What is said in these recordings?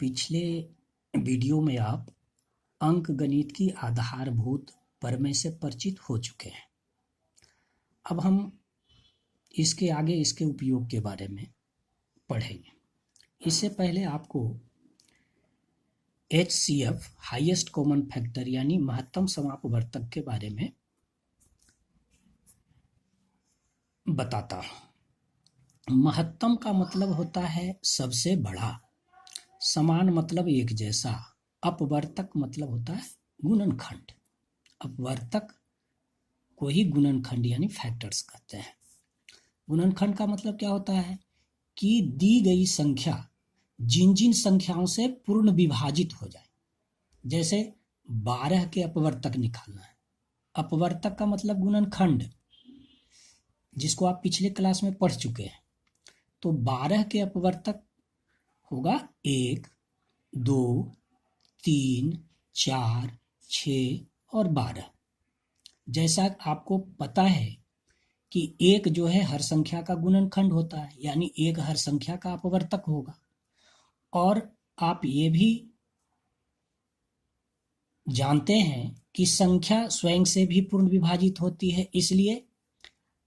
पिछले वीडियो में आप अंक गणित की आधारभूत प्रमेय से परिचित हो चुके हैं। अब हम इसके आगे इसके उपयोग के बारे में पढ़ेंगे। इससे पहले आपको HCF हाईएस्ट कॉमन फैक्टर यानी महत्तम समापवर्तक के बारे में बताता हूँ। महत्तम का मतलब होता है सबसे बड़ा, समान मतलब एक जैसा, अपवर्तक मतलब होता है गुणनखंड। अपवर्तक को ही गुणनखंड यानी फैक्टर्स कहते हैं। गुणनखंड का मतलब क्या होता है कि दी गई संख्या जिन जिन संख्याओं से पूर्ण विभाजित हो जाए। जैसे 12 के अपवर्तक निकालना है। अपवर्तक का मतलब गुणनखंड, जिसको आप पिछले क्लास में पढ़ चुके हैं। तो 12 के अपवर्तक होगा 1, 2, 3, 4, 6 और 12। जैसा आपको पता है कि 1 जो है हर संख्या का गुणनखंड होता है, यानी 1 हर संख्या का अपवर्तक होगा। और आप ये भी जानते हैं कि संख्या स्वयं से भी पूर्ण विभाजित होती है, इसलिए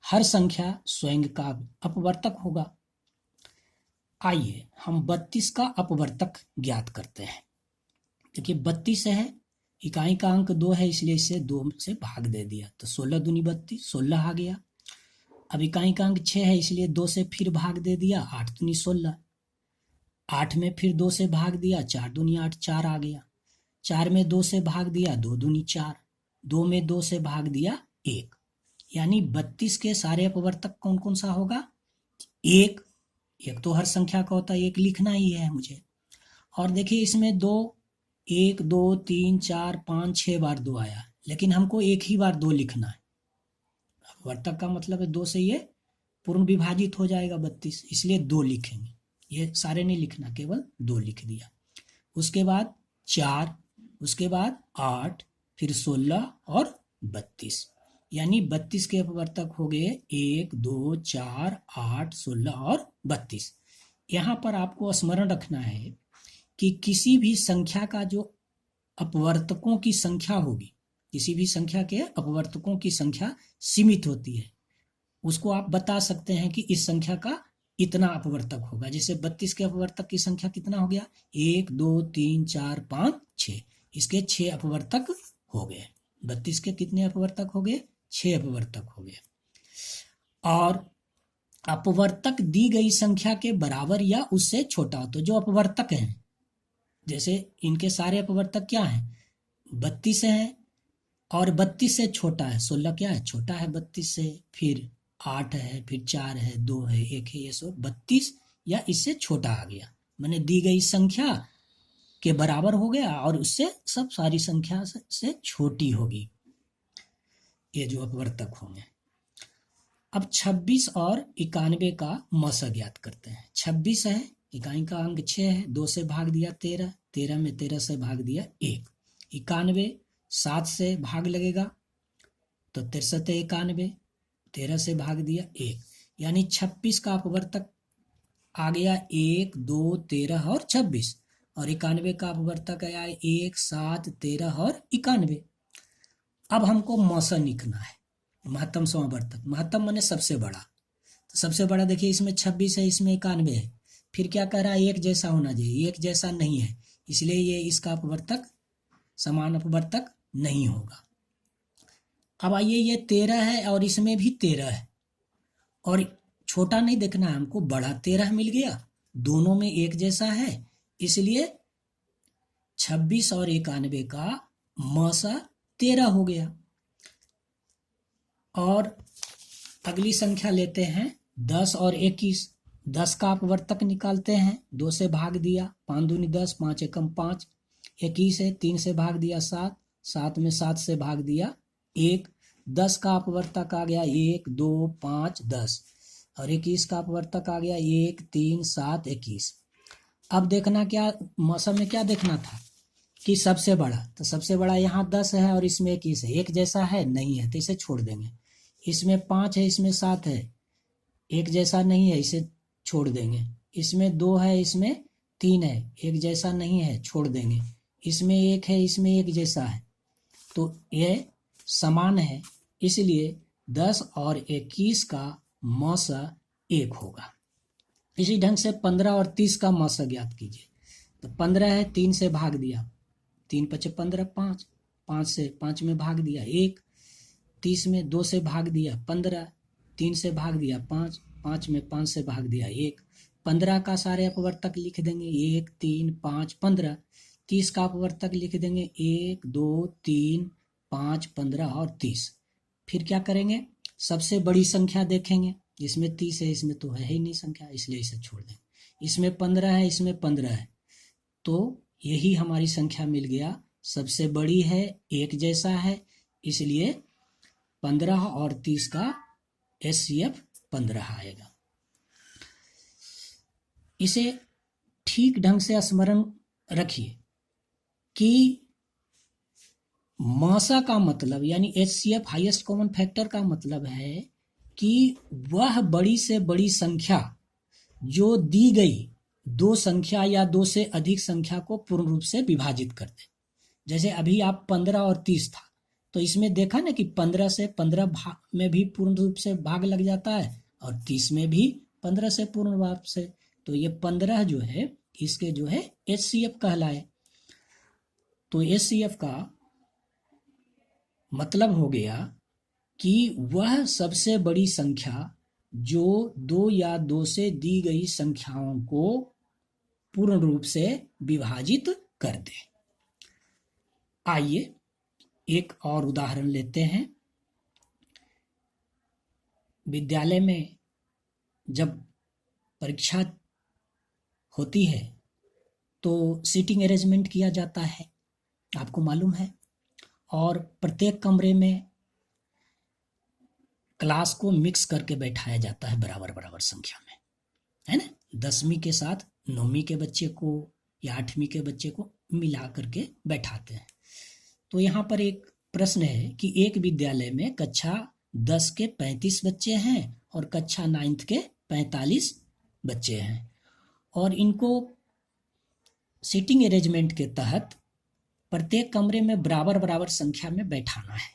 हर संख्या स्वयं का अपवर्तक होगा। आइए हम 32 का अपवर्तक ज्ञात करते हैं। देखिए 32 है, इकाई का अंक 2 है, इसलिए इसे 2 से भाग दे दिया तो 16 दूनी 32, 16 आ गया। अब इकाई का अंक 6 है, इसलिए 2 से फिर भाग दे दिया, 8 दूनी 16, 8 में फिर 2 से भाग दिया, 4 दूनी 8, 4 आ गया। 4 में 2 से भाग दिया, 2 दूनी 4, 2 में 2 से भाग दिया 1। यानी 32 के सारे अपवर्तक कौन कौन सा होगा? एक तो हर संख्या का होता है, एक लिखना ही है मुझे। और देखिए इसमें 1, 2, 3, 4, 5, 6 बार 2 आया, लेकिन हमको एक ही बार 2 लिखना है। अपवर्तक का मतलब है 2 से ये पूर्ण विभाजित हो जाएगा 32, इसलिए 2 लिखेंगे। ये सारे नहीं लिखना, केवल 2 लिख दिया। उसके बाद 4, उसके बाद 8, फिर 16 और 32। यानी 32 के अपवर्तक हो गए 1, 2, 4, 8, 16 और 32। यहाँ पर आपको स्मरण रखना है कि किसी भी संख्या का जो अपवर्तकों की संख्या होगी, किसी भी संख्या के अपवर्तकों की संख्या सीमित होती है। उसको आप बता सकते हैं कि इस संख्या का इतना अपवर्तक होगा। जैसे 32 के अपवर्तक की संख्या कितना हो गया? 1, 2, 3, 4, 5, 6। इसके 6 अपवर्तक हो गए। 32 के कितने अपवर्तक हो गए? 6 अपवर्तक हो गए। और अपवर्तक दी गई संख्या के बराबर या उससे छोटा हो। तो जो अपवर्तक हैं, जैसे इनके सारे अपवर्तक क्या हैं? 32 है, और 32 से छोटा है 16, क्या है? छोटा है 32 से। फिर 8 है, फिर 4 है, 2 है, 1 है, ये सब 32 या इससे छोटा आ गया। मैंने दी गई संख्या के बराबर हो गया और उससे सब सारी संख्या से छोटी होगी, ये जो अपवर्तक होंगे। अब 26 और 91 का मस ज्ञात करते हैं। 26 है, इकाई का अंक 6 है, 2 से भाग दिया 13, 13 में 13 से भाग दिया 1। 91 7 से भाग लगेगा तो 63 91, 13 से भाग दिया 1। यानी 26 का अपवर्तक आ गया 1, 2, 13 और 26। और 91 का अपवर्तक आया 1, 7, 13 और 91। अब हमको मौसम लिखना है, महत्तम समावर्तक। महत्तम माने सबसे बड़ा। तो सबसे बड़ा देखिए इसमें 26 है, इसमें 91 है। फिर क्या कह रहा है? एक जैसा होना चाहिए, एक जैसा नहीं है, इसलिए ये इसका अपवर्तक समान अपवर्तक नहीं होगा। अब आइए ये 13 है और इसमें भी 13 है, और छोटा नहीं देखना है हमको, बड़ा 13 मिल गया, दोनों में एक जैसा है, इसलिए 26 और 91 का मसा 13 हो गया। और अगली संख्या लेते हैं 10 और 21। 10 का अपवर्तक निकालते हैं, 2 से भाग दिया, 5 दूनी 10, 5 एकम 5। 21 है, 3 से भाग दिया 7, 7 में 7 से भाग दिया 1। 10 का अपवर्तक आ गया 1, 2, 5, 10। और 21 का अपवर्तक आ गया 1, 3, 7, 21। अब देखना क्या, मौसम में क्या देखना था कि सबसे बड़ा। तो सबसे बड़ा यहाँ 10 है और इसमें 21 है, एक जैसा है नहीं है तो इसे छोड़ देंगे। इसमें 5 है, इसमें 7 है, एक जैसा नहीं है, इसे छोड़ देंगे। इसमें 2 है, इसमें 3 है, एक जैसा नहीं है, छोड़ देंगे। इसमें 1 है, इसमें 1 जैसा है, तो ये समान है, इसलिए 10 और 21 का मौसा 1 होगा। इसी ढंग से 15 और 30 का मौसा ज्ञात कीजिए। तो 15 है, 3 से भाग दिया, 3 पचे 15, 5, 5 से 5 में भाग दिया 1, 30 में 2 से भाग दिया 15, 3 से भाग दिया 5, 5 में 5 से भाग दिया 1। 15 का सारे अपवर्तक लिख देंगे 1, 3, 5, 15। 30 का अपवर्तक लिख देंगे 1, 2, 3, 5, 15 और 30। फिर क्या करेंगे, सबसे बड़ी संख्या देखेंगे, इसमें 30 है, इसमें तो है ही नहीं संख्या, इसलिए इसे छोड़ देंगे। इसमें 15 है, इसमें 15 है, तो यही हमारी संख्या मिल गया, सबसे बड़ी है, एक जैसा है, इसलिए 15 और 30 का HCF 15 आएगा। इसे ठीक ढंग से स्मरण रखिए कि मौसा का मतलब यानी HCF हाईएस्ट कॉमन फैक्टर का मतलब है कि वह बड़ी से बड़ी संख्या जो दी गई 2 संख्या या 2 से अधिक संख्या को पूर्ण रूप से विभाजित कर दे। जैसे अभी आप 15 और 30 था, तो इसमें देखा ना कि 15 से 15 में भी पूर्ण रूप से भाग लग जाता है और 30 में भी 15 से पूर्ण रूप से, तो ये 15 जो है इसके जो है HCF कहलाए। तो HCF का मतलब हो गया कि वह सबसे बड़ी संख्या जो 2 या 2 से दी गई संख्याओं को पूर्ण रूप से विभाजित कर दे। आइए एक और उदाहरण लेते हैं। विद्यालय में जब परीक्षा होती है तो सीटिंग अरेंजमेंट किया जाता है, आपको मालूम है, और प्रत्येक कमरे में क्लास को मिक्स करके बैठाया जाता है बराबर बराबर संख्या में, है ना। 10वीं के साथ 9वीं के बच्चे को या 8वीं के बच्चे को मिला करके बैठाते हैं। तो यहाँ पर एक प्रश्न है कि एक विद्यालय में कक्षा 10 के 35 बच्चे हैं और कक्षा 9th के 45 बच्चे हैं, और इनको सीटिंग अरेंजमेंट के तहत प्रत्येक कमरे में बराबर बराबर संख्या में बैठाना है,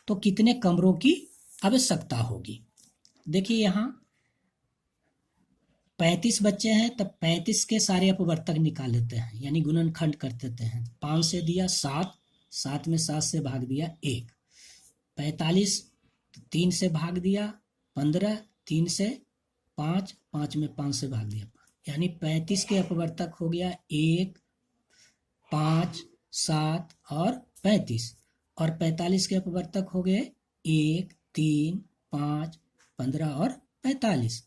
तो कितने कमरों की आवश्यकता होगी। देखिए यहाँ 35 बच्चे हैं, तब 35 के सारे अपवर्तक निकाल लेते हैं, यानी गुणनखंड कर देते हैं। 5 से दिया 7, 7 में 7 से भाग दिया 1, 45 3 से भाग दिया 15, 3 से 5, 5 में 5 से भाग दिया 5, यानी 35 के अपवर्तक हो गया 1, 5, 7 और 35, और 45 के अपवर्तक हो गए 1, 3, 5, 15 और 45।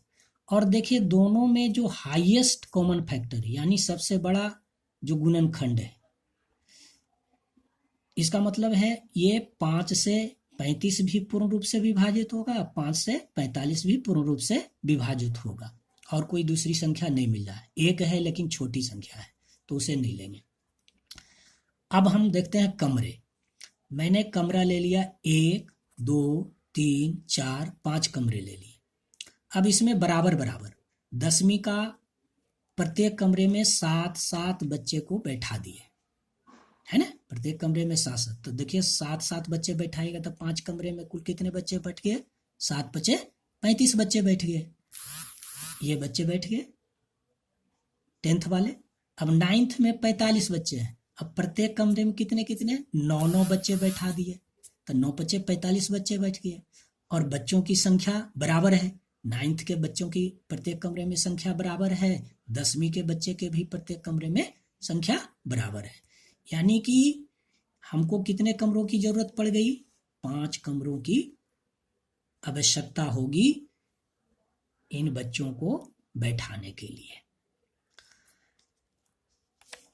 और देखिए दोनों में जो हाईएस्ट कॉमन फैक्टर यानी सबसे बड़ा जो गुणनखंड है, इसका मतलब है ये 5 से 35 भी पूर्ण रूप से विभाजित होगा, 5 से 45 भी पूर्ण रूप से विभाजित होगा, और कोई दूसरी संख्या नहीं मिल रहा है। एक है लेकिन छोटी संख्या है, तो उसे नहीं लेंगे। अब हम देखते हैं कमरे। मैंने कमरा ले लिया 1, 2, 3, 4, 5 कमरे ले लिए। अब इसमें बराबर बराबर 10वीं का प्रत्येक कमरे में 7-7 बच्चे को बैठा दिए, है ना, प्रत्येक कमरे में 7-7। तो देखिए 7-7 बच्चे बैठाएगा तो 5 कमरे में कुल कितने बच्चे बैठ गए, 7 बचे 35 बच्चे बैठ गए। ये बच्चे बैठ गए 10th वाले। अब 9th में 45 बच्चे हैं, अब प्रत्येक कमरे में कितने कितने 9 बच्चे बैठा दिए, तो 9 बच्चे 45 बच्चे बैठ गए, और बच्चों की संख्या बराबर है। 9th के बच्चों की प्रत्येक कमरे में संख्या बराबर है, 10वीं के बच्चे के भी प्रत्येक कमरे में संख्या बराबर है, यानी कि हमको कितने कमरों की जरूरत पड़ गई, 5 कमरों की आवश्यकता होगी इन बच्चों को बैठाने के लिए।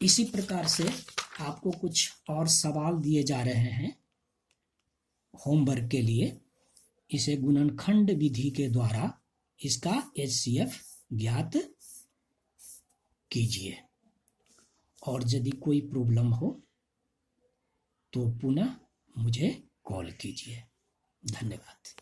इसी प्रकार से आपको कुछ और सवाल दिए जा रहे हैं होमवर्क के लिए। इसे गुणनखंड विधि के द्वारा इसका HCF ज्ञात कीजिए, और यदि कोई प्रॉब्लम हो तो पुनः मुझे कॉल कीजिए। धन्यवाद।